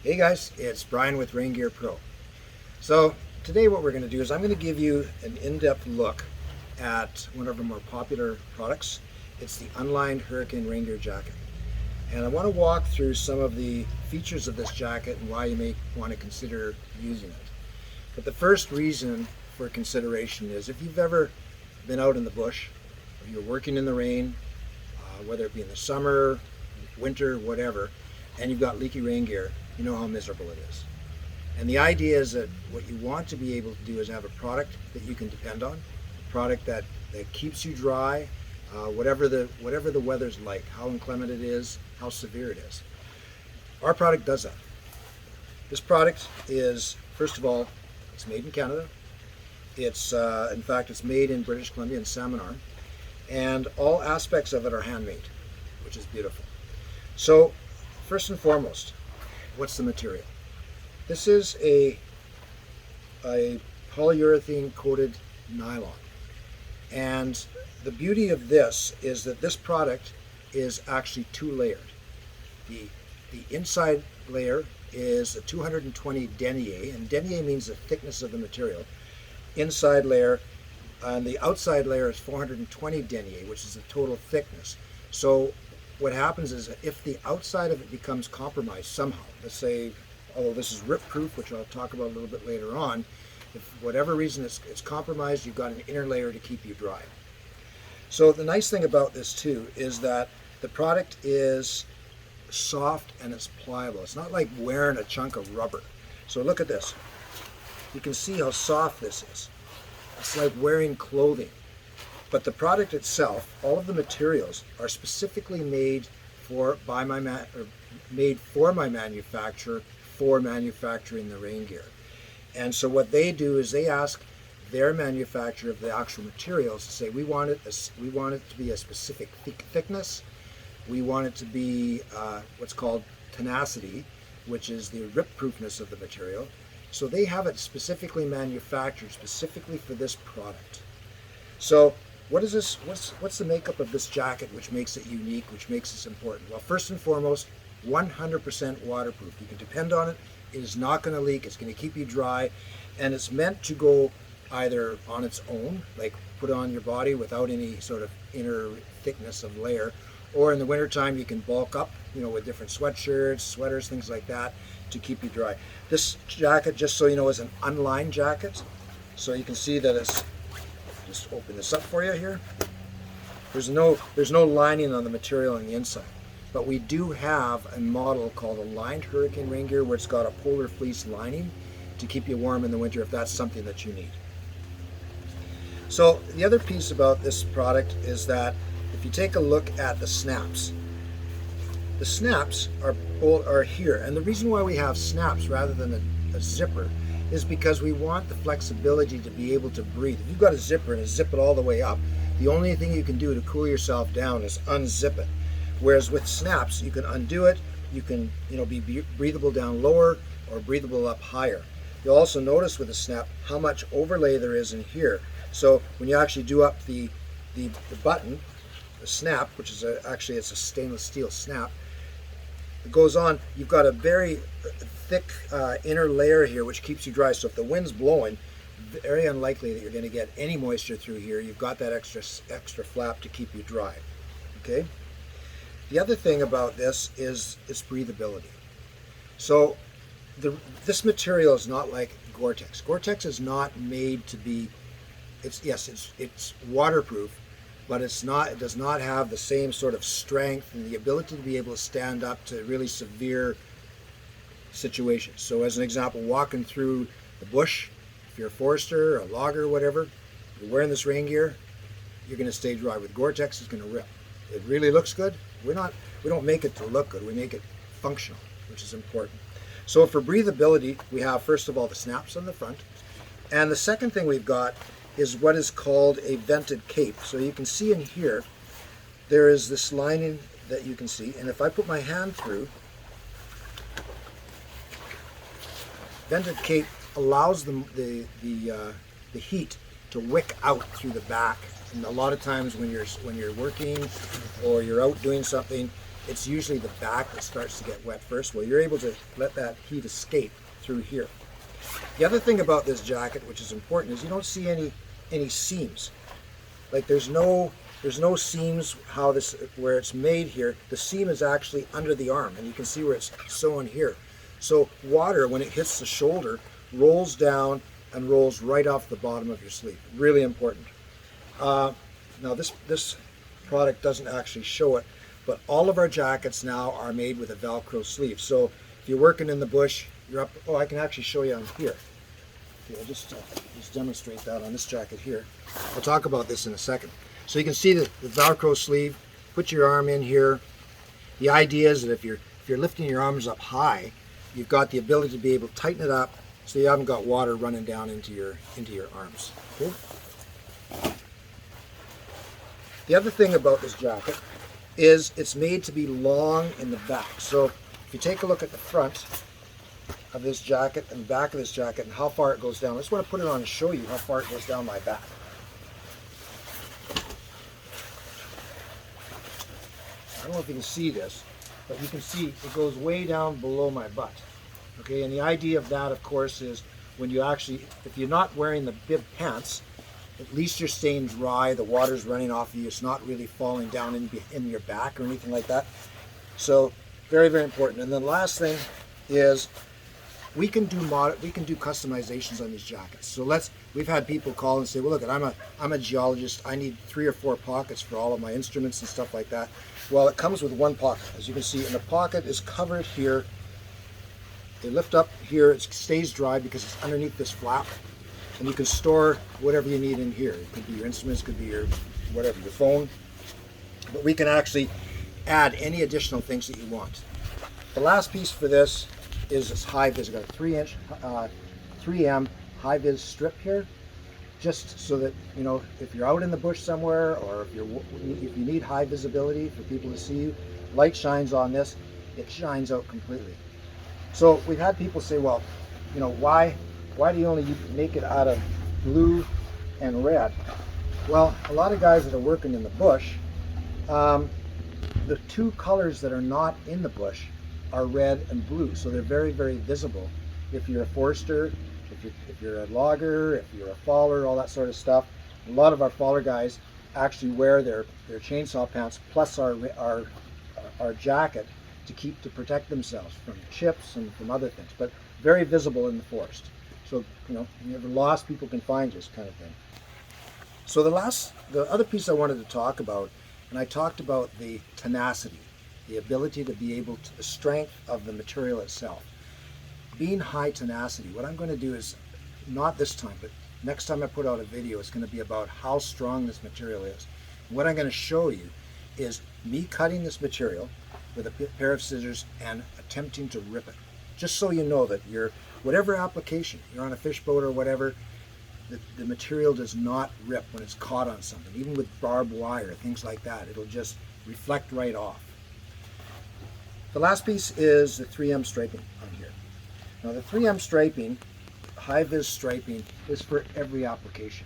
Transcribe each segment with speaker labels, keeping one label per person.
Speaker 1: Hey guys, it's Brian with Rain Gear Pro. So today what we're going to do is I'm going to give you an in-depth look at one of our more popular products. It's the Unlined Hurricane Rain Gear Jacket. And I want to walk through some of the features of this jacket and why you may want to consider using it. But the first reason for consideration is if you've ever been out in the bush, or you're working in the rain, whether it be in the summer, winter, whatever, and you've got leaky rain gear, you know how miserable it is. And the idea is that what you want to be able to do is have a product that you can depend on, a product that keeps you dry, whatever the weather's like, how inclement it is, how severe it is. Our product does that. This product is, first of all, it's made in Canada. It's in fact, it's made in British Columbia in Salmon Arm, and all aspects of it are handmade, which is beautiful. So, first and foremost, what's the material? This is a polyurethane coated nylon. And the beauty of this is that this product is actually two-layered. The inside layer is a 220 denier, and denier means the thickness of the material. Inside layer, and the outside layer is 420 denier, which is the total thickness. So what happens is if the outside of it becomes compromised somehow, let's say, although this is rip proof, which I'll talk about a little bit later on, if for whatever reason it's compromised, you've got an inner layer to keep you dry. So the nice thing about this too is that the product is soft and it's pliable. It's not like wearing a chunk of rubber. So look at this. You can see how soft this is. It's like wearing clothing. But the product itself, all of the materials are specifically made for my manufacturer for manufacturing the rain gear. And so what they do is they ask their manufacturer of the actual materials to say, we want it to be a specific thickness. We want it to be what's called Tenacity, which is the rip-proofness of the material. So they have it specifically manufactured specifically for this product. So what is this? What's the makeup of this jacket which makes it unique, which makes this important? Well, first and foremost, 100% waterproof. You can depend on it. It is not going to leak. It's going to keep you dry, and it's meant to go either on its own, like put on your body without any sort of inner thickness of layer, or in the wintertime you can bulk up, with different sweatshirts, sweaters, things like that to keep you dry. This jacket, just so you know, is an unlined jacket. So you can see that it's, just open this up for you here. There's no lining on the material on the inside. But we do have a model called a Lined Hurricane Rain Gear where it's got a polar fleece lining to keep you warm in the winter if that's something that you need. So the other piece about this product is that if you take a look at the snaps are here. And the reason why we have snaps rather than a zipper is because we want the flexibility to be able to breathe. If you've got a zipper and zip it all the way up, the only thing you can do to cool yourself down is unzip it. Whereas with snaps, you can undo it, you can be breathable down lower or breathable up higher. You'll also notice with a snap how much overlay there is in here. So when you actually do up the button, the snap, which is actually it's a stainless steel snap, it goes on, you've got a very thick inner layer here which keeps you dry. So if the wind's blowing, very unlikely that you're going to get any moisture through here. You've got that extra flap to keep you dry. Okay. The other thing about this is its breathability. So this material is not like Gore-Tex. Gore-Tex is not made to be. It's waterproof, but it does not have the same sort of strength and the ability to be able to stand up to really severe situations. So as an example, walking through the bush, if you're a forester, a logger, or whatever, you're wearing this rain gear, you're going to stay dry. With Gore-Tex, it's going to rip. It really looks good. We don't make it to look good. We make it functional, which is important. So for breathability, we have first of all the snaps on the front, and the second thing we've got is what is called a vented cape. So you can see in here, there is this lining that you can see, and if I put my hand through, vented cape allows the heat to wick out through the back. And a lot of times when you're working or you're out doing something, it's usually the back that starts to get wet first. Well, you're able to let that heat escape through here. The other thing about this jacket, which is important, is you don't see any seams. Like there's no seams where it's made here. The seam is actually under the arm, and you can see where it's sewn here. So water, when it hits the shoulder, rolls down and rolls right off the bottom of your sleeve. Really important. Now this product doesn't actually show it, but all of our jackets now are made with a Velcro sleeve. So if you're working in the bush, you're up. Oh, I can actually show you on here. Okay, I'll just demonstrate that on this jacket here. I'll talk about this in a second. So you can see the Velcro sleeve. Put your arm in here. The idea is that if you're lifting your arms up high, you've got the ability to be able to tighten it up so you haven't got water running down into your arms. Okay? The other thing about this jacket is it's made to be long in the back. So if you take a look at the front of this jacket and the back of this jacket and how far it goes down, I just want to put it on and show you how far it goes down my back. I don't know if you can see this, but you can see it goes way down below my butt. Okay, and the idea of that, of course, is when you actually, if you're not wearing the bib pants, at least you're staying dry, the water's running off of you, it's not really falling down in your back or anything like that. So very, very important. And then the last thing is we can do customizations on these jackets. So we've had people call and say, well, look, I'm a geologist, I need 3 or 4 pockets for all of my instruments and stuff like that. Well, it comes with one pocket, as you can see, and the pocket is covered here. They lift up here, it stays dry because it's underneath this flap, and you can store whatever you need in here. It could be your instruments, could be your whatever, your phone, but we can actually add any additional things that you want. The last piece for this is this high vis. I've got a 3-inch 3M high vis strip here, just so that, you know, if you're out in the bush somewhere, or if you need high visibility for people to see you, light shines on this, it shines out completely. So we've had people say, well, you know, why do you only make it out of blue and red? Well, a lot of guys that are working in the bush, the 2 colors that are not in the bush are red and blue, so they're very, very visible. If you're a forester, if you're a logger, if you're a faller, all that sort of stuff. A lot of our faller guys actually wear their chainsaw pants plus our jacket to protect themselves from chips and from other things, but very visible in the forest. So, you know, if you're ever lost, people can find you, kind of thing. So the other piece I wanted to talk about, and I talked about the tenacity, the ability to be able to, the strength of the material itself. Being high tenacity, what I'm going to do is, not this time, but next time I put out a video, it's going to be about how strong this material is. What I'm going to show you is me cutting this material with a pair of scissors and attempting to rip it. Just so you know that whatever application, you're on a fish boat or whatever, the material does not rip when it's caught on something. Even with barbed wire, things like that, it'll just reflect right off. The last piece is the 3M striping on here. Now the 3M striping, high-vis striping, is for every application.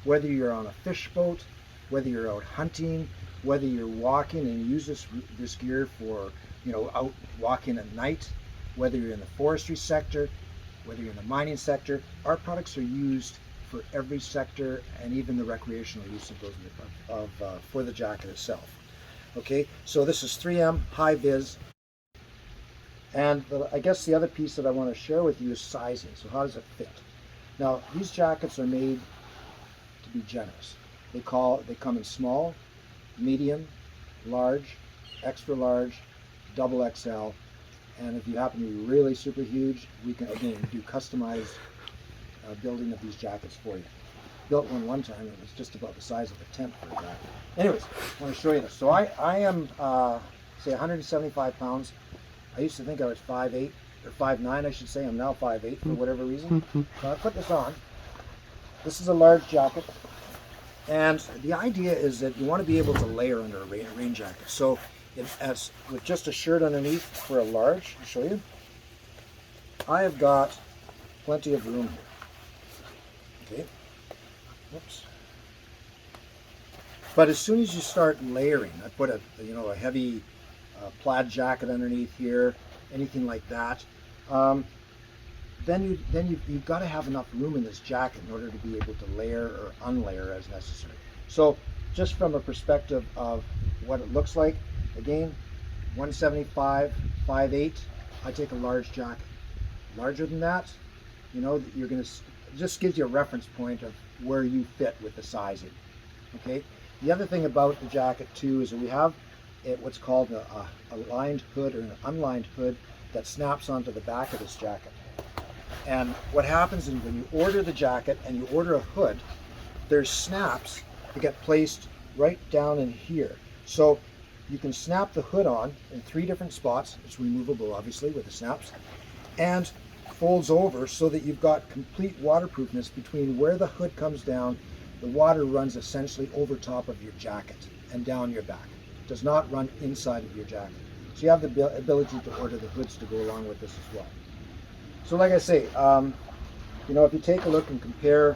Speaker 1: Whether you're on a fish boat, whether you're out hunting, whether you're walking and use this gear for, you know, out walking at night, whether you're in the forestry sector, whether you're in the mining sector, our products are used for every sector and even the recreational use of those for the jacket itself. Okay, so this is 3M high-vis. And I guess the other piece that I want to share with you is sizing. So how does it fit? Now, these jackets are made to be generous. They come in small, medium, large, extra large, double XL, and if you happen to be really super huge, we can again do customized building of these jackets for you. Built one time, it was just about the size of a tent for a jacket. Anyways, I want to show you this. So I am say 175 pounds. I used to think I was 5'8", or 5'9", I should say. I'm now 5'8", for whatever reason. So I put this on. This is a large jacket. And the idea is that you want to be able to layer under a rain jacket. So with just a shirt underneath for a large, I'll show you. I have got plenty of room here. Okay. Whoops. But as soon as you start layering, I put a heavy a plaid jacket underneath here, anything like that, then you've got to have enough room in this jacket in order to be able to layer or unlayer as necessary. So just from a perspective of what it looks like, again, 175, 5'8", I take a large jacket. Larger than that, you know, you're going to, just gives you a reference point of where you fit with the sizing. Okay. The other thing about the jacket too is that we have what's called a lined hood or an unlined hood that snaps onto the back of this jacket. And what happens is when you order the jacket and you order a hood, there's snaps that get placed right down in here. So you can snap the hood on in 3 different spots. It's removable, obviously, with the snaps, and folds over so that you've got complete waterproofness between where the hood comes down. The water runs essentially over top of your jacket and down your back. It does not run inside of your jacket. So you have the ability to order the hoods to go along with this as well. So like I say, you know, if you take a look and compare,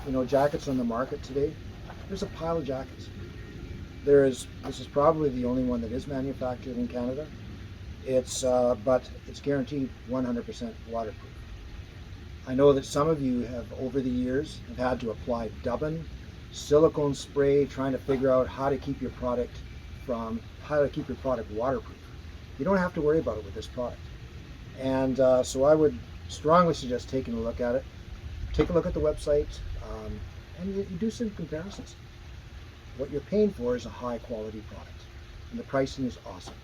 Speaker 1: you know, jackets on the market today, there's a pile of jackets. This is probably the only one that is manufactured in Canada. But it's guaranteed 100% waterproof. I know that some of you have, over the years, have had to apply dubbing, silicone spray, trying to figure out how to keep your product waterproof. You don't have to worry about it with this product. And so I would strongly suggest taking a look at it. Take a look at the website, and you do some comparisons. What you're paying for is a high quality product, and the pricing is awesome.